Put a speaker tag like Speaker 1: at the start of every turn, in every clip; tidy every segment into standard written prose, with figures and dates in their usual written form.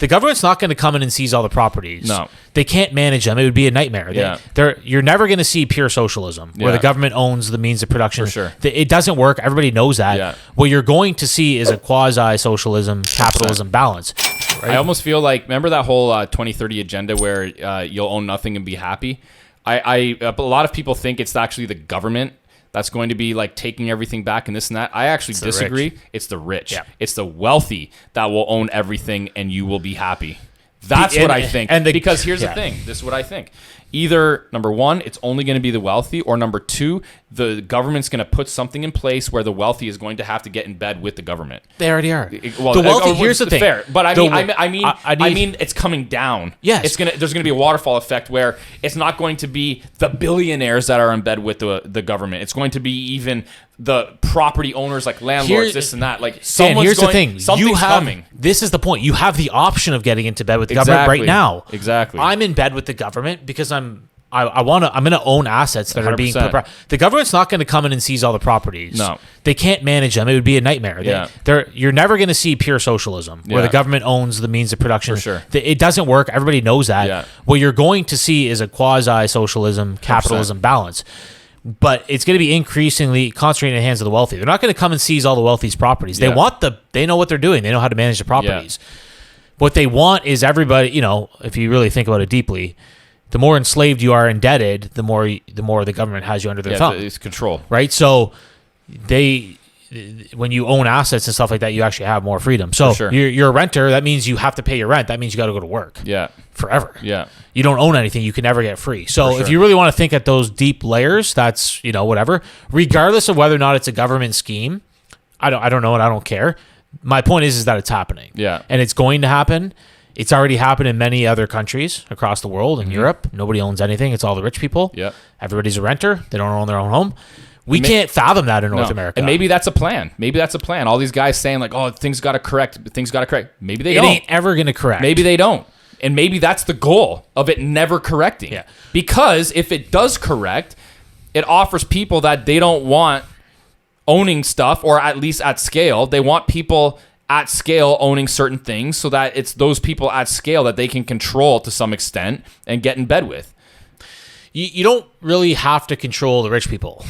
Speaker 1: The government's not going to come in and seize all the properties.
Speaker 2: No.
Speaker 1: They can't manage them. It would be a nightmare. You're never going to see pure socialism where the government owns the means of production.
Speaker 2: For sure.
Speaker 1: It doesn't work. Everybody knows that.
Speaker 2: Yeah.
Speaker 1: What you're going to see is a quasi-socialism, capitalism balance. Right?
Speaker 2: I almost feel like, remember that whole 2030 agenda where you'll own nothing and be happy? A lot of people think it's actually the government that's going to be like taking everything back and this and that. I actually disagree. It's the rich. Yeah. It's the wealthy that will own everything and you will be happy. That's what I think. Because here's the thing. This is what I think. Either, number one, it's only going to be the wealthy, or number two, the government's going to put something in place where the wealthy is going to have to get in bed with the government.
Speaker 1: They already are.
Speaker 2: Well,
Speaker 1: the wealthy, here's the thing.
Speaker 2: Fair, but I mean, it's coming down.
Speaker 1: Yes.
Speaker 2: There's going to be a waterfall effect where it's not going to be the billionaires that are in bed with the government. It's going to be even the property owners, like landlords, this and that. Like,
Speaker 1: here's the thing.
Speaker 2: Something's coming.
Speaker 1: This is the point. You have the option of getting into bed with the government right now.
Speaker 2: Exactly.
Speaker 1: I'm in bed with the government because I'm going to own assets that 100%. Are being put. The government's not going to come in and seize all the properties.
Speaker 2: No.
Speaker 1: They can't manage them. It would be a nightmare. You're never going to see pure socialism where the government owns the means of production.
Speaker 2: For sure.
Speaker 1: It doesn't work. Everybody knows that.
Speaker 2: Yeah.
Speaker 1: What you're going to see is a quasi-socialism, capitalism 100%. Balance. But it's going to be increasingly concentrated in the hands of the wealthy. They're not going to come and seize all the wealthy's properties. They they know what they're doing. They know how to manage the properties. Yeah. What they want is everybody, if you really think about it deeply, the more enslaved you are, indebted, the more the government has you under their thumb.
Speaker 2: It's control.
Speaker 1: Right? So when you own assets and stuff like that, you actually have more freedom. So you're a renter. That means you have to pay your rent. That means you got to go to work.
Speaker 2: Yeah.
Speaker 1: Forever.
Speaker 2: Yeah.
Speaker 1: You don't own anything. You can never get free. So if you really want to think at those deep layers, that's, whatever. Regardless of whether or not it's a government scheme, I don't know and I don't care. My point is that it's happening.
Speaker 2: Yeah.
Speaker 1: And it's going to happen. It's already happened in many other countries across the world. In Europe, nobody owns anything. It's all the rich people.
Speaker 2: Yeah.
Speaker 1: Everybody's a renter. They don't own their own home. We can't fathom that in North America.
Speaker 2: And maybe that's a plan. All these guys saying like, oh, things got to correct. Maybe they don't.
Speaker 1: It ain't ever going to correct.
Speaker 2: Maybe they don't. And maybe that's the goal of it never correcting.
Speaker 1: Yeah.
Speaker 2: Because if it does correct, it offers people that they don't want owning stuff, or at least at scale. They want people at scale owning certain things so that it's those people at scale that they can control to some extent and get in bed with.
Speaker 1: You don't really have to control the rich people,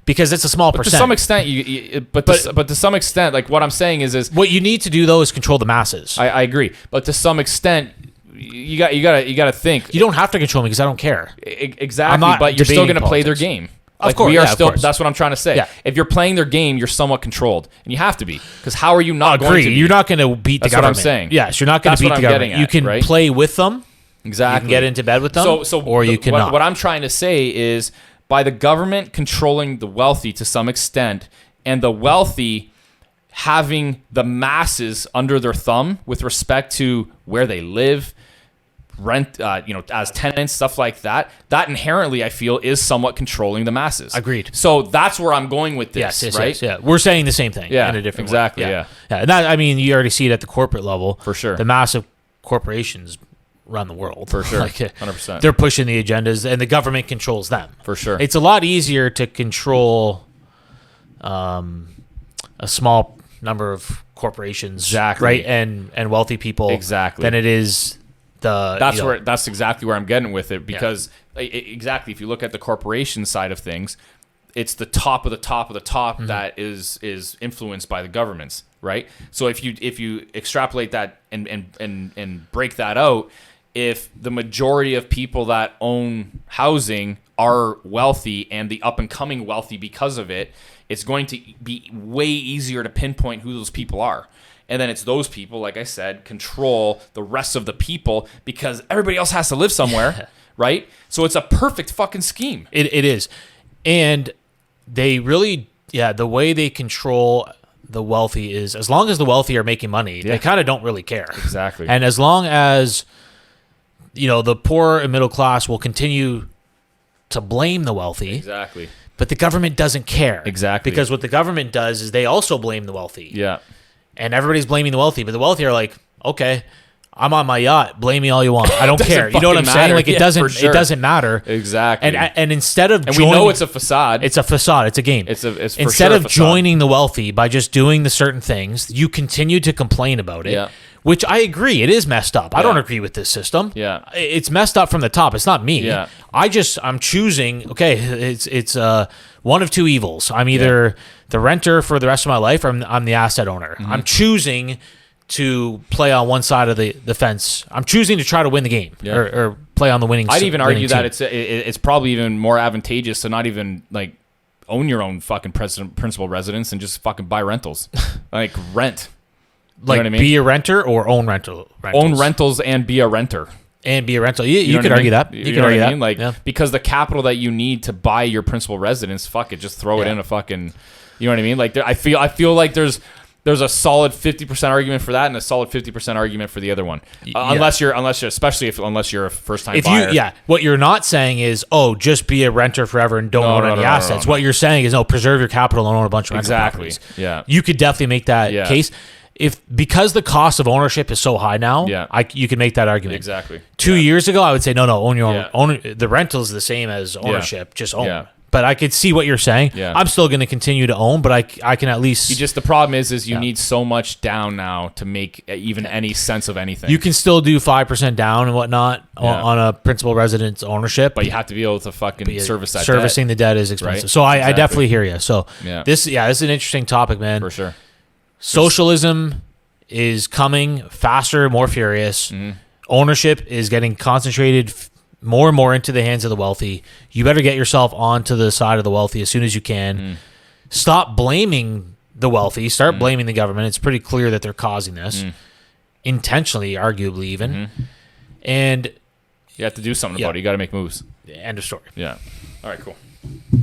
Speaker 1: because it's a small percent.
Speaker 2: To some extent, but to some extent, like what I'm saying is
Speaker 1: what you need to do though is control the masses.
Speaker 2: I agree, but to some extent, you got to think.
Speaker 1: You don't have to control me because I don't care.
Speaker 2: Exactly, but you're still going to play their game.
Speaker 1: Of course,
Speaker 2: we are still. That's what I'm trying to say.
Speaker 1: Yeah.
Speaker 2: If you're playing their game, you're somewhat controlled, and you have to be, because how are you not going to be?
Speaker 1: You're not going to beat the government.
Speaker 2: That's what I'm saying.
Speaker 1: Yes, you're not going to beat the government. You can play with them.
Speaker 2: Exactly.
Speaker 1: You can get into bed with them, or you cannot.
Speaker 2: What I'm trying to say is, by the government controlling the wealthy to some extent, and the wealthy having the masses under their thumb with respect to where they live, rent, as tenants, stuff like that, that inherently, I feel, is somewhat controlling the masses.
Speaker 1: Agreed.
Speaker 2: So that's where I'm going with this,
Speaker 1: yes,
Speaker 2: right?
Speaker 1: Yes, yeah. We're saying the same thing in a different way.
Speaker 2: Yeah.
Speaker 1: And that, you already see it at the corporate level.
Speaker 2: For sure.
Speaker 1: The massive corporations run the world.
Speaker 2: For sure.
Speaker 1: 100%. They're pushing the agendas, and the government controls them.
Speaker 2: For sure.
Speaker 1: It's a lot easier to control a small number of corporations, right, and wealthy people, than it is
Speaker 2: that's exactly where I'm getting with it, because exactly, if you look at the corporation side of things, it's the top of the top of the top that is influenced by the governments, right? So if you extrapolate that and break that out, if the majority of people that own housing are wealthy and the up and coming wealthy because of it, it's going to be way easier to pinpoint who those people are. And then it's those people, like I said, control the rest of the people because everybody else has to live somewhere, right? So it's a perfect fucking scheme.
Speaker 1: It is. And they really, the way they control the wealthy is, as long as the wealthy are making money, they kind of don't really care.
Speaker 2: Exactly.
Speaker 1: And as long as, the poor and middle class will continue to blame the wealthy.
Speaker 2: Exactly.
Speaker 1: But the government doesn't care.
Speaker 2: Exactly.
Speaker 1: Because what the government does is they also blame the wealthy.
Speaker 2: Yeah.
Speaker 1: And everybody's blaming the wealthy, but the wealthy are like, okay, I'm on my yacht. Blame me all you want. I don't care. You know what I'm saying? Like it doesn't matter.
Speaker 2: Exactly.
Speaker 1: And instead of
Speaker 2: we know it's a facade.
Speaker 1: It's a facade. It's a game.
Speaker 2: It's
Speaker 1: instead of joining the wealthy by just doing the certain things, you continue to complain about it.
Speaker 2: Yeah.
Speaker 1: which I agree, it is messed up. I don't agree with this system.
Speaker 2: Yeah.
Speaker 1: It's messed up from the top. It's not me.
Speaker 2: Yeah.
Speaker 1: I'm choosing, okay, it's one of two evils. I'm either the renter for the rest of my life, or I'm the asset owner. I'm choosing to play on one side of the fence. I'm choosing to try to win the game or play on the winning side.
Speaker 2: I'd even argue that it's probably even more advantageous to not even like own your own fucking principal residence and just fucking buy rentals. Like rent. You
Speaker 1: like
Speaker 2: know what I mean?
Speaker 1: Be a renter or own rentals.
Speaker 2: Own rentals and be a renter.
Speaker 1: And be a rental. You could argue that. You could argue that.
Speaker 2: Like, because the capital that you need to buy your principal residence, fuck it, just throw it in a fucking, you know what I mean? Like, I feel like there's a solid 50% argument for that and a solid 50% argument for the other one. Unless you're unless you're a first time buyer.
Speaker 1: What you're not saying is, just be a renter forever and don't own any assets. What you're saying is, preserve your capital and own a bunch of rental properties.
Speaker 2: Yeah.
Speaker 1: You could definitely make that case. Because the cost of ownership is so high now, you can make that argument.
Speaker 2: Exactly.
Speaker 1: 2 years ago, I would say no, own your own. The rental is the same as ownership. Just own.
Speaker 2: Yeah.
Speaker 1: But I could see what you're saying.
Speaker 2: Yeah.
Speaker 1: I'm still going to continue to own, but I can at least.
Speaker 2: The problem is you need so much down now to make even any sense of anything.
Speaker 1: You can still do 5% down and whatnot on a principal residence ownership,
Speaker 2: but you have to be able to fucking service that.
Speaker 1: Servicing the debt is expensive. Right? So I definitely hear you. So this is an interesting topic, man.
Speaker 2: For sure.
Speaker 1: Socialism is coming faster, more furious. Mm-hmm. Ownership is getting concentrated more and more into the hands of the wealthy. You better get yourself onto the side of the wealthy as soon as you can. Stop blaming the wealthy. Start blaming the government. It's pretty clear that they're causing this. Intentionally, arguably even. And
Speaker 2: you have to do something about it. You got to make moves.
Speaker 1: End of story.
Speaker 2: Yeah. All right, cool.